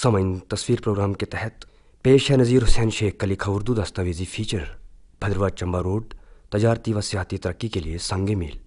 سامعین، تصویر پروگرام کے تحت پیش ہے نذیر حسین شیخ کا لکھا اردو دستاویزی فیچر بھدرواہ چمبہ روڈ، تجارتی و سیاحتی ترقی کے لیے سنگ میل۔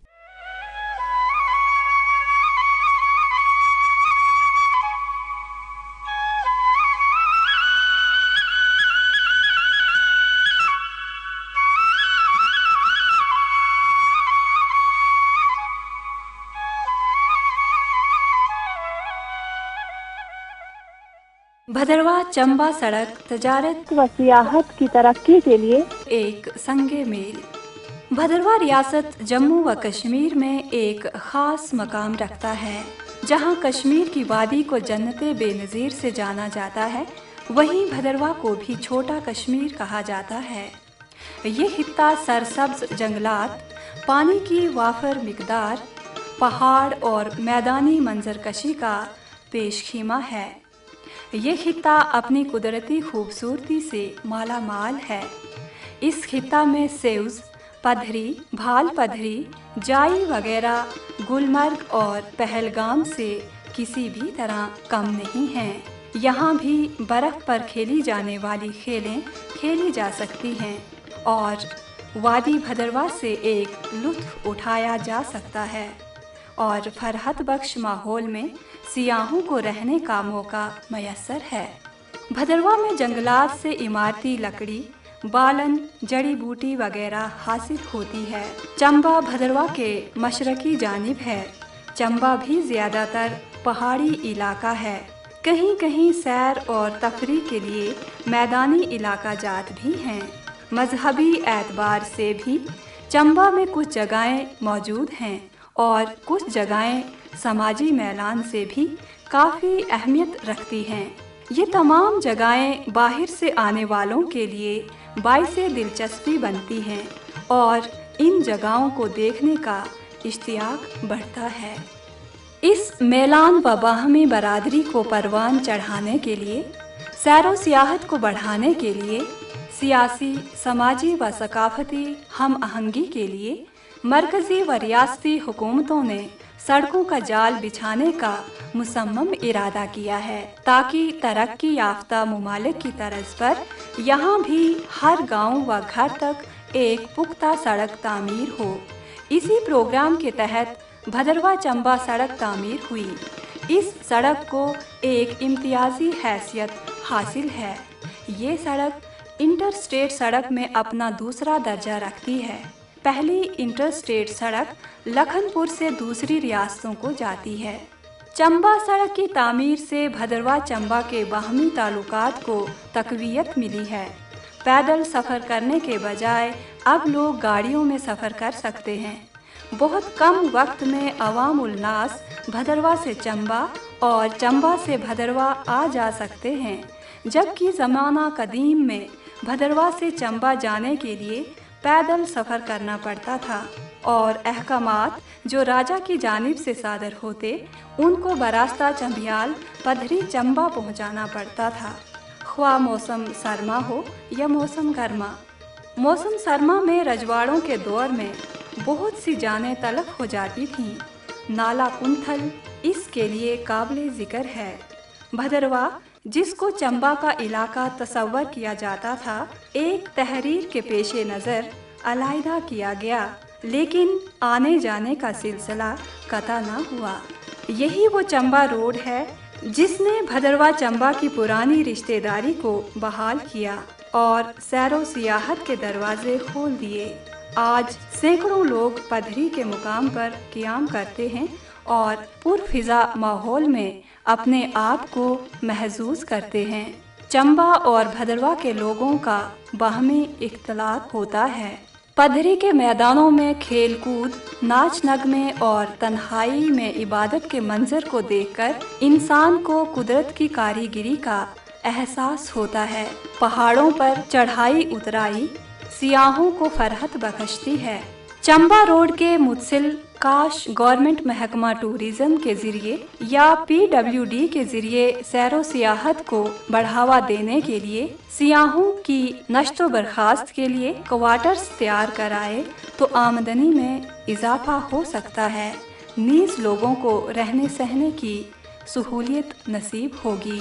بھدرواہ چمبہ سڑک تجارت و سیاحت کی ترقی کے لیے ایک سنگ میل۔ بھدرواہ ریاست جموں و کشمیر میں ایک خاص مقام رکھتا ہے۔ جہاں کشمیر کی وادی کو جنت بے نظیر سے جانا جاتا ہے، وہیں بھدرواہ کو بھی چھوٹا کشمیر کہا جاتا ہے۔ یہ خطہ سرسبز جنگلات، پانی کی وافر مقدار، پہاڑ اور میدانی منظر کشی کا پیش خیمہ ہے۔ یہ خطہ اپنی قدرتی خوبصورتی سے مالا مال ہے۔ اس خطہ میں سیوز، پدھری، بھال پدھری، جائی وغیرہ گلمرگ اور پہلگام سے کسی بھی طرح کم نہیں ہیں۔ یہاں بھی برف پر کھیلی جانے والی کھیلیں کھیلی جا سکتی ہیں اور وادی بھدرواہ سے ایک لطف اٹھایا جا سکتا ہے اور فرحت بخش ماحول میں سیاحوں کو رہنے کا موقع میسر ہے۔ بھدرواہ میں جنگلات سے عمارتی لکڑی، بالن، جڑی بوٹی وغیرہ حاصل ہوتی ہے۔ چمبہ بھدرواہ کے مشرقی جانب ہے۔ چمبہ بھی زیادہ تر پہاڑی علاقہ ہے۔ کہیں کہیں سیر اور تفریح کے لیے میدانی علاقہ جات بھی ہیں۔ مذہبی اعتبار سے بھی چمبہ میں کچھ جگہیں موجود ہیں اور کچھ جگہیں سماجی میلان سے بھی کافی اہمیت رکھتی ہیں۔ یہ تمام جگہیں باہر سے آنے والوں کے لیے باعث دلچسپی بنتی ہیں اور ان جگہوں کو دیکھنے کا اشتیاق بڑھتا ہے۔ اس میلان و باہمی برادری کو پروان چڑھانے کے لیے، سیر و سیاحت کو بڑھانے کے لیے، سیاسی، سماجی و ثقافتی ہم آہنگی کے لیے مرکزی و ریاستی حکومتوں نے سڑکوں کا جال بچھانے کا مصمم ارادہ کیا ہے تاکہ ترقی یافتہ ممالک کی طرز پر یہاں بھی ہر گاؤں و گھر تک ایک پختہ سڑک تعمیر ہو۔ اسی پروگرام کے تحت بھدرواہ چمبہ سڑک تعمیر ہوئی۔ اس سڑک کو ایک امتیازی حیثیت حاصل ہے۔ یہ سڑک انٹر اسٹیٹ سڑک میں اپنا دوسرا درجہ رکھتی ہے۔ پہلی انٹر اسٹیٹ سڑک لکھن پور سے دوسری ریاستوں کو جاتی ہے۔ چمبہ سڑک کی تعمیر سے بھدرواہ چمبہ کے باہمی تعلقات کو تقویت ملی ہے۔ پیدل سفر کرنے کے بجائے اب لوگ گاڑیوں میں سفر کر سکتے ہیں۔ بہت کم وقت میں عوام الناس بھدرواہ سے چمبہ اور چمبہ سے بھدرواہ آ جا سکتے ہیں، جبکہ زمانہ قدیم میں بھدرواہ سے چمبہ جانے کے لیے پیدل سفر کرنا پڑتا تھا اور احکامات جو راجا کی جانب سے صادر ہوتے ان کو براستہ چمبیال پدھری چمبہ پہنچانا پڑتا تھا، خواہ موسم سرما ہو یا موسم گرما۔ موسم سرما میں رجواڑوں کے دور میں بہت سی جانیں تلف ہو جاتی تھیں۔ نالا کنتھل اس کے لیے قابل ذکر ہے۔ بھدرواہ، جس کو چمبہ کا علاقہ تصور کیا جاتا تھا، ایک تحریر کے پیش نظر علیحدہ کیا گیا، لیکن آنے جانے کا سلسلہ قطع نہ ہوا۔ یہی وہ چمبہ روڈ ہے جس نے بھدرواہ چمبہ کی پرانی رشتہ داری کو بحال کیا اور سیر و سیاحت کے دروازے کھول دیے۔ آج سینکڑوں لوگ پدھری کے مقام پر قیام کرتے ہیں اور پرفضا ماحول میں اپنے آپ کو محظوظ کرتے ہیں۔ چمبہ اور بھدرواہ کے لوگوں کا باہمی اختلاط ہوتا ہے۔ پدھری کے میدانوں میں کھیل کود، ناچ نغمے اور تنہائی میں عبادت کے منظر کو دیکھ کر انسان کو قدرت کی کاریگری کا احساس ہوتا ہے۔ پہاڑوں پر چڑھائی اترائی سیاحوں کو فرحت بخشتی ہے۔ چمبہ روڈ کے متصل کاش گورنمنٹ محکمہ ٹورزم کے ذریعے یا PWD کے ذریعے سیر و سیاحت کو بڑھاوا دینے کے لیے سیاحوں کی نشست و برخاست کے لیے کوارٹرز تیار کرائے تو آمدنی میں اضافہ ہو سکتا ہے، نیز لوگوں کو رہنے سہنے کی سہولیت نصیب ہوگی۔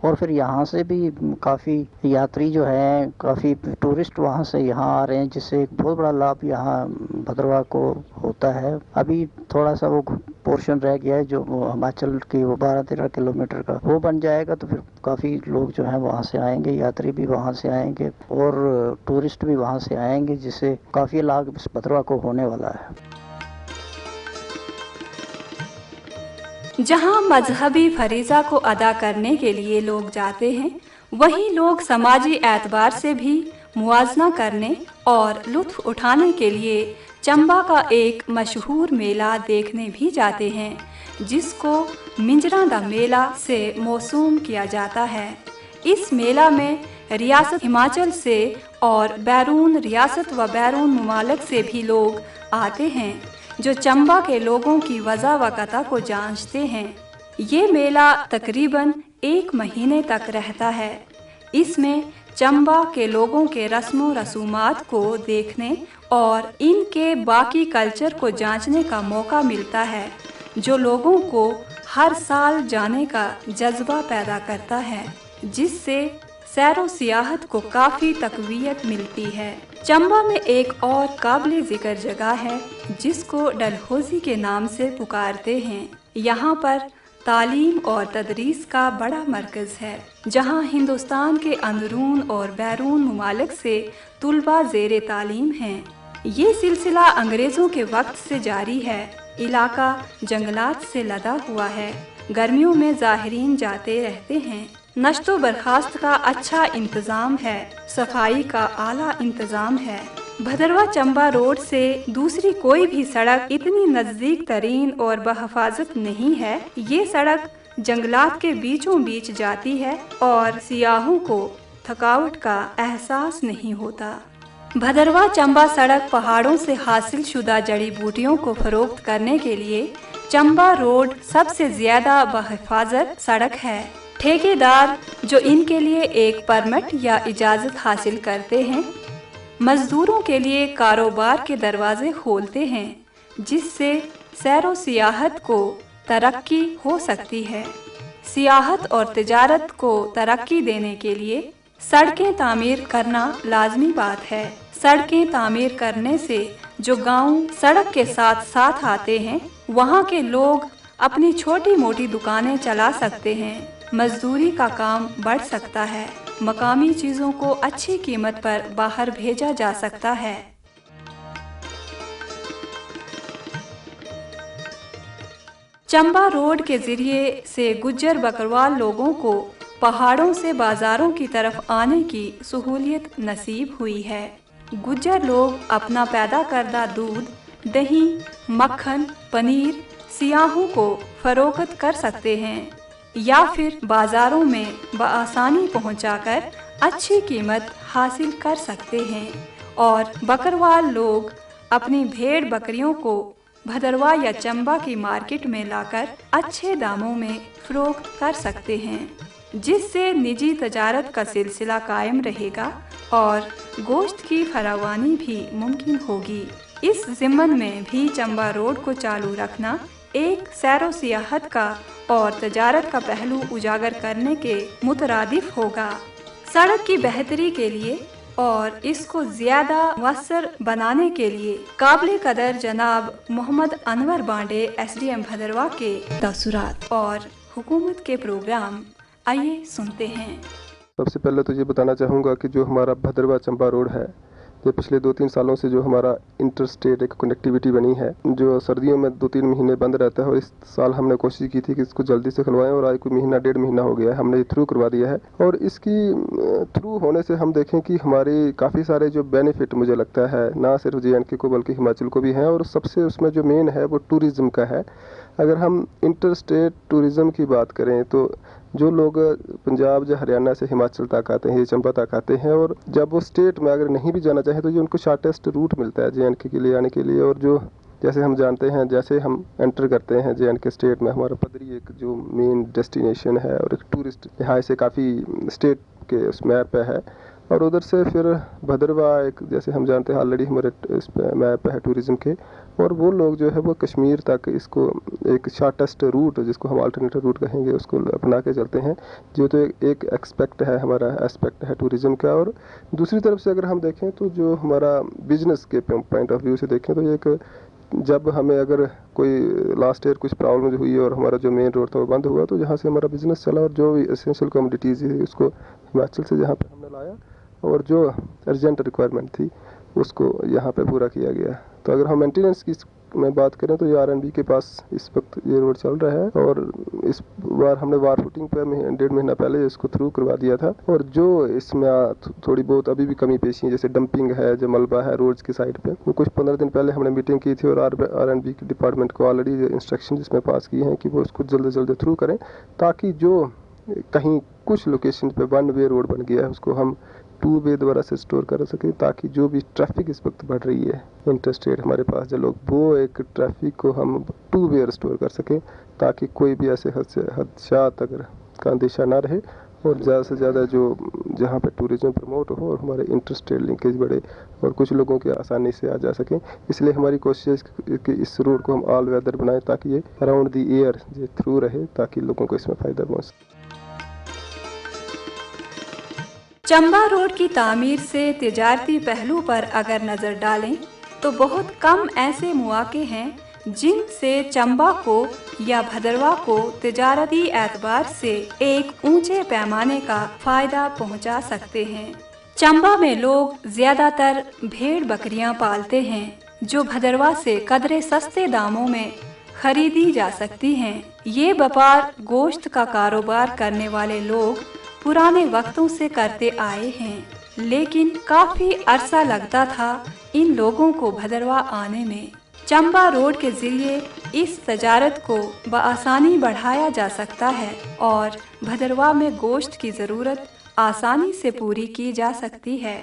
اور پھر یہاں سے بھی کافی یاتری جو ہیں، کافی ٹورسٹ وہاں سے یہاں آ رہے ہیں، جس سے ایک بہت بڑا لابھ یہاں بھدرواہ کو ہوتا ہے۔ ابھی تھوڑا سا وہ پورشن رہ گیا ہے جو ہماچل کی وہ 12-13 کلومیٹر کا، وہ بن جائے گا تو پھر کافی لوگ جو ہیں وہاں سے آئیں گے، یاتری بھی وہاں سے آئیں گے اور ٹورسٹ بھی وہاں سے آئیں گے، جس سے کافی لابھ اس بھدرواہ کو ہونے والا ہے۔ جہاں مذہبی فریضہ کو ادا کرنے کے لیے لوگ جاتے ہیں، وہیں لوگ سماجی اعتبار سے بھی موازنہ کرنے اور لطف اٹھانے کے لیے چمبا کا ایک مشہور میلہ دیکھنے بھی جاتے ہیں، جس کو منجرا دا میلہ سے موسوم کیا جاتا ہے۔ اس میلہ میں ریاست ہماچل سے اور بیرون ریاست و بیرون ممالک سے بھی لوگ آتے ہیں جو چمبا کے لوگوں کی وضع و قطع کو جانچتے ہیں۔ یہ میلہ تقریباً 1 مہینے تک رہتا ہے۔ اس میں چمبا کے لوگوں کے رسم و رسومات کو دیکھنے اور ان کے باقی کلچر کو جانچنے کا موقع ملتا ہے، جو لوگوں کو ہر سال جانے کا جذبہ پیدا کرتا ہے، جس سے سیر و سیاحت کو کافی تقویت ملتی ہے۔ چمبا میں ایک اور قابل ذکر جگہ ہے جس کو ڈلہوزی کے نام سے پکارتے ہیں۔ یہاں پر تعلیم اور تدریس کا بڑا مرکز ہے، جہاں ہندوستان کے اندرون اور بیرون ممالک سے طلباء زیر تعلیم ہیں۔ یہ سلسلہ انگریزوں کے وقت سے جاری ہے۔ علاقہ جنگلات سے لدا ہوا ہے۔ گرمیوں میں زائرین جاتے رہتے ہیں۔ نشست و برخاست کا اچھا انتظام ہے۔ صفائی کا اعلیٰ انتظام ہے۔ بھدرواہ چمبا روڈ سے دوسری کوئی بھی سڑک اتنی نزدیک ترین اور بحفاظت نہیں ہے۔ یہ سڑک جنگلات کے بیچوں بیچ جاتی ہے اور سیاحوں کو تھکاوٹ کا احساس نہیں ہوتا۔ بھدرواہ چمبا سڑک پہاڑوں سے حاصل شدہ جڑی بوٹیوں کو فروخت کرنے کے لیے چمبا روڈ سب سے زیادہ بحفاظت سڑک ہے۔ ٹھیکیدار جو ان کے لیے ایک پرمٹ یا اجازت حاصل کرتے ہیں، مزدوروں کے لیے کاروبار کے دروازے کھولتے ہیں، جس سے سیر و سیاحت کو ترقی ہو سکتی ہے۔ سیاحت اور تجارت کو ترقی دینے کے لیے سڑکیں تعمیر کرنا لازمی بات ہے۔ سڑکیں تعمیر کرنے سے جو گاؤں سڑک کے ساتھ ساتھ آتے ہیں، وہاں کے لوگ اپنی چھوٹی موٹی دکانیں چلا سکتے ہیں، مزدوری کا کام بڑھ سکتا ہے، مقامی چیزوں کو اچھی قیمت پر باہر بھیجا جا سکتا ہے۔ چمبا روڈ کے ذریعے سے گجر بکروال لوگوں کو پہاڑوں سے بازاروں کی طرف آنے کی سہولیت نصیب ہوئی ہے۔ گجر لوگ اپنا پیدا کردہ دودھ، دہی، مکھن، پنیر سیاحوں کو فروخت کر سکتے ہیں یا پھر بازاروں میں بآسانی پہنچا کر اچھی قیمت حاصل کر سکتے ہیں، اور بکروال لوگ اپنی بھیڑ بکریوں کو بھدرواہ یا چمبا کی مارکیٹ میں لا کر اچھے داموں میں فروخت کر سکتے ہیں، جس سے نجی تجارت کا سلسلہ قائم رہے گا اور گوشت کی فراوانی بھی ممکن ہوگی۔ اس ضمن میں بھی چمبا روڈ کو چالو رکھنا ایک سیر و سیاحت کا اور تجارت کا پہلو اجاگر کرنے کے مترادف ہوگا۔ سڑک کی بہتری کے لیے اور اس کو زیادہ مؤثر بنانے کے لیے قابل قدر جناب محمد انور بانڈے SDM بھدرواہ کے تاثرات اور حکومت کے پروگرام آئیے سنتے ہیں۔ سب سے پہلے تو یہ بتانا چاہوں گا کہ جو ہمارا بھدرواہ چمبا روڈ ہے، یہ پچھلے 2-3 سالوں سے جو ہمارا انٹر اسٹیٹ ایک کنیکٹیویٹی بنی ہے، جو سردیوں میں 2-3 مہینے بند رہتا ہے، اور اس سال ہم نے کوشش کی تھی کہ اس کو جلدی سے کھلوائیں، اور آج کوئی مہینہ 1.5 مہینہ ہو گیا ہے ہم نے یہ تھرو کروا دیا ہے۔ اور اس کی تھرو ہونے سے ہم دیکھیں کہ ہماری کافی سارے جو بینیفٹ مجھے لگتا ہے نہ صرف JNK کو بلکہ ہماچل کو بھی ہیں، اور سب سے اس میں جو مین ہے وہ ٹورزم کا ہے۔ اگر ہم انٹر اسٹیٹ ٹورزم کی بات کریں تو جو لوگ پنجاب یا ہریانہ سے ہماچل تک آتے ہیں، یہ چمبا تک آتے ہیں، اور جب وہ اسٹیٹ میں اگر نہیں بھی جانا چاہیں تو یہ ان کو شارٹیسٹ روٹ ملتا ہے JNK کے لیے آنے کے لیے۔ اور جو جیسے ہم جانتے ہیں، جیسے ہم انٹر کرتے ہیں JNK اسٹیٹ میں، ہمارا پدری ایک جو مین ڈیسٹینیشن ہے اور ایک ٹورسٹ لحاظ سے کافی اسٹیٹ کے اس میپ پہ ہے، اور ادھر سے پھر بھدرواہ ایک جیسے ہم جانتے ہیں آلریڈی ہمارے اس پہ میپ ہے ٹوریزم کے, اور وہ لوگ جو ہے وہ کشمیر تک اس کو ایک شارٹیسٹ روٹ جس کو ہم آلٹرنیٹو روٹ کہیں گے اس کو اپنا کے چلتے ہیں, جو تو ایک ایکسپیکٹ ہے ہمارا اسپیکٹ ہے ٹوریزم کا. اور دوسری طرف سے اگر ہم دیکھیں تو جو ہمارا بزنس کے پوائنٹ آف ویو سے دیکھیں تو ایک جب ہمیں اگر کوئی لاسٹ ایئر کچھ پرابلم ہوئی اور ہمارا جو مین روڈ تھا وہ بند ہوا تو جہاں سے ہمارا بزنس چلا اور جو بھی اسینشیل کموڈیٹیز ہے اس کو ہماچل سے جہاں پہ ہم نے لایا اور جو ارجنٹ ریکوائرمنٹ تھی اس کو یہاں پہ پورا کیا گیا. تو اگر ہم مینٹیننس کی میں بات کریں تو یہ RNB کے پاس اس وقت یہ روڈ چل رہا ہے, اور اس بار ہم نے وار فوٹنگ پہ 1.5 مہینہ پہلے اس کو تھرو کروا دیا تھا. اور جو اس میں تھوڑی بہت ابھی بھی کمی پیشی ہے جیسے ڈمپنگ ہے, جو ملبہ ہے روڈز کی سائڈ پہ, وہ کچھ 15 دن پہلے ہم نے میٹنگ کی تھی اور RNB کے ڈپارٹمنٹ کو آلریڈی انسٹرکشن جس میں پاس کی ہیں کہ وہ اس کو جلد سے جلد تھرو کریں, تاکہ جو کہیں کچھ لوکیشن پہ 1 وے روڈ بن گیا ہے اس کو ہم 2 وے دوبارہ سے سٹور کر سکیں, تاکہ جو بھی ٹریفک اس وقت بڑھ رہی ہے انٹرسٹیٹ ہمارے پاس جو لوگ وہ ایک ٹریفک کو ہم 2 وے رسٹور کر سکیں, تاکہ کوئی بھی ایسے حادثات اگر کا اندیشہ نہ رہے اور زیادہ سے زیادہ جو جہاں پہ ٹوریزم پروموٹ ہو اور ہمارے انٹرسٹیٹ لنکیج بڑھے اور کچھ لوگوں کے آسانی سے آ جا سکیں. اس لیے ہماری کوشش ہے کہ اس روڈ کو ہم آل ویدر بنائیں تاکہ یہ اراؤنڈ دی ایئر یہ تھرو رہے, تاکہ لوگوں کو اس میں فائدہ پہنچ سکے. چمبا روڈ کی تعمیر سے تجارتی پہلو پر اگر نظر ڈالیں تو بہت کم ایسے مواقع ہیں جن سے چمبا کو یا بھدرواہ کو تجارتی اعتبار سے ایک اونچے پیمانے کا فائدہ پہنچا سکتے ہیں. چمبا میں لوگ زیادہ تر بھیڑ بکریاں پالتے ہیں جو بھدرواہ سے قدرے سستے داموں میں خریدی جا سکتی ہیں. یہ وپار گوشت کا کاروبار کرنے والے لوگ پرانے وقتوں سے کرتے آئے ہیں, لیکن کافی عرصہ لگتا تھا ان لوگوں کو بھدرواہ آنے میں. چمبا روڈ کے ذریعے اس تجارت کو بآسانی بڑھایا جا سکتا ہے اور بھدرواہ میں گوشت کی ضرورت آسانی سے پوری کی جا سکتی ہے,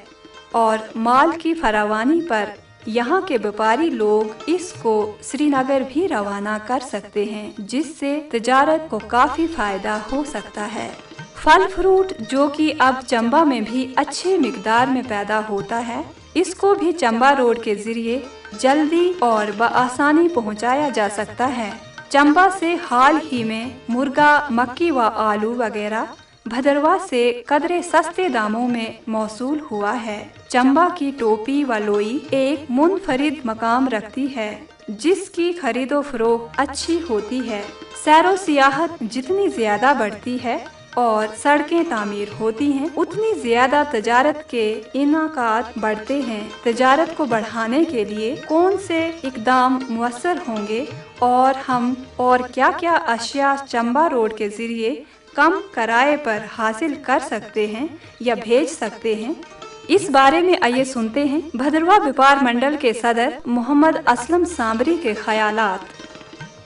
اور مال کی فراوانی پر یہاں کے بیپاری لوگ اس کو سری نگر بھی روانہ کر سکتے ہیں, جس سے تجارت کو کافی فائدہ ہو سکتا ہے. پھل فروٹ جو کہ اب چمبا میں بھی اچھی مقدار میں پیدا ہوتا ہے, اس کو بھی چمبا روڈ کے ذریعے جلدی اور بآسانی پہنچایا جا سکتا ہے. چمبا سے حال ہی میں مرغا, مکی و آلو وغیرہ بھدرواہ سے قدرے سستے داموں میں موصول ہوا ہے. چمبا کی ٹوپی و لوئی ایک منفرد مقام رکھتی ہے جس کی خرید و فروخت اچھی ہوتی ہے. سیر و سیاحت جتنی زیادہ بڑھتی ہے اور سڑکیں تعمیر ہوتی ہیں اتنی زیادہ تجارت کے انعقاد بڑھتے ہیں. تجارت کو بڑھانے کے لیے کون سے اقدام مؤثر ہوں گے اور ہم اور کیا کیا اشیاء چمبا روڈ کے ذریعے کم کرائے پر حاصل کر سکتے ہیں یا بھیج سکتے ہیں, اس بارے میں آئیے سنتے ہیں بھدرواہ وپار منڈل کے صدر محمد اسلم سامری کے خیالات.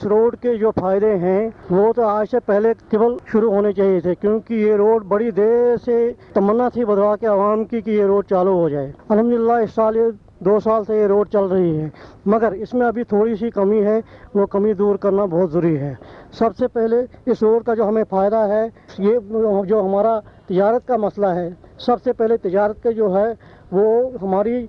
روڈ کے جو فائدے ہیں وہ تو آج سے پہلے قبل شروع ہونے چاہیے تھے, کیونکہ یہ روڈ بڑی دیر سے تمنا تھی بھدرواہ کے عوام کی کہ یہ روڈ چالو ہو جائے. الحمدللہ اس سال 2 سال سے یہ روڈ چل رہی ہے, مگر اس میں ابھی تھوڑی سی کمی ہے, وہ کمی دور کرنا بہت ضروری ہے. سب سے پہلے اس روڈ کا جو ہمیں فائدہ ہے یہ جو ہمارا تجارت کا مسئلہ ہے, سب سے پہلے تجارت کا جو ہے وہ ہماری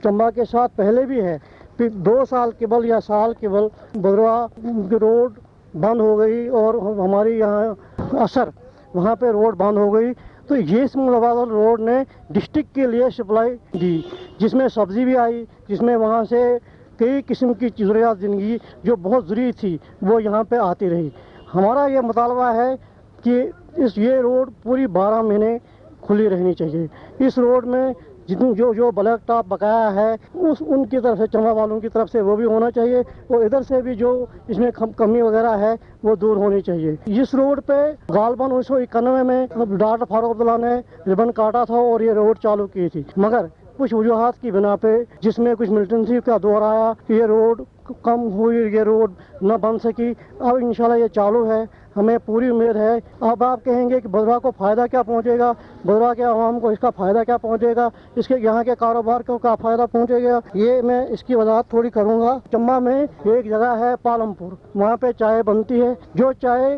چمبا کے ساتھ پہلے بھی ہے. 2 سال قبل یا سال قبل بھدرواہ روڈ بند ہو گئی اور ہماری یہاں اثر وہاں پہ روڈ بند ہو گئی, تو یہ اس ملوث روڈ نے ڈسٹرکٹ کے لیے سپلائی دی, جس میں سبزی بھی آئی, جس میں وہاں سے کئی قسم کی ضروریات زندگی جو بہت ضروری تھی وہ یہاں پہ آتی رہی. ہمارا یہ مطالبہ ہے کہ یہ روڈ پوری 12 مہینے کھلی رہنی چاہیے. اس روڈ میں جتنی جو بلیک ٹاپ بقایا ہے ان کی طرف سے چمبا والوں کی طرف سے وہ بھی ہونا چاہیے, اور ادھر سے بھی جو اس میں کمی وغیرہ ہے وہ دور ہونی چاہیے. اس روڈ پہ غالباً 1991 میں ڈاکٹر فاروق عبداللہ نے ربن کاٹا تھا اور یہ روڈ چالو کی تھی, مگر کچھ وجوہات کی بنا پہ جس میں کچھ ملٹنسی کا دور آیا, یہ روڈ کم ہوئی, یہ روڈ نہ بن سکی. اب انشاءاللہ یہ چالو ہے, ہمیں پوری امید ہے. اب آپ کہیں گے کہ بھدرواہ کو فائدہ کیا پہنچے گا, بھدرواہ کے عوام کو اس کا فائدہ کیا پہنچے گا, اس کے یہاں کے کاروبار کو کیا فائدہ پہنچے گا, یہ میں اس کی وضاحت تھوڑی کروں گا. چمبا میں ایک جگہ ہے پالم پور, وہاں پہ چائے بنتی ہے. جو چائے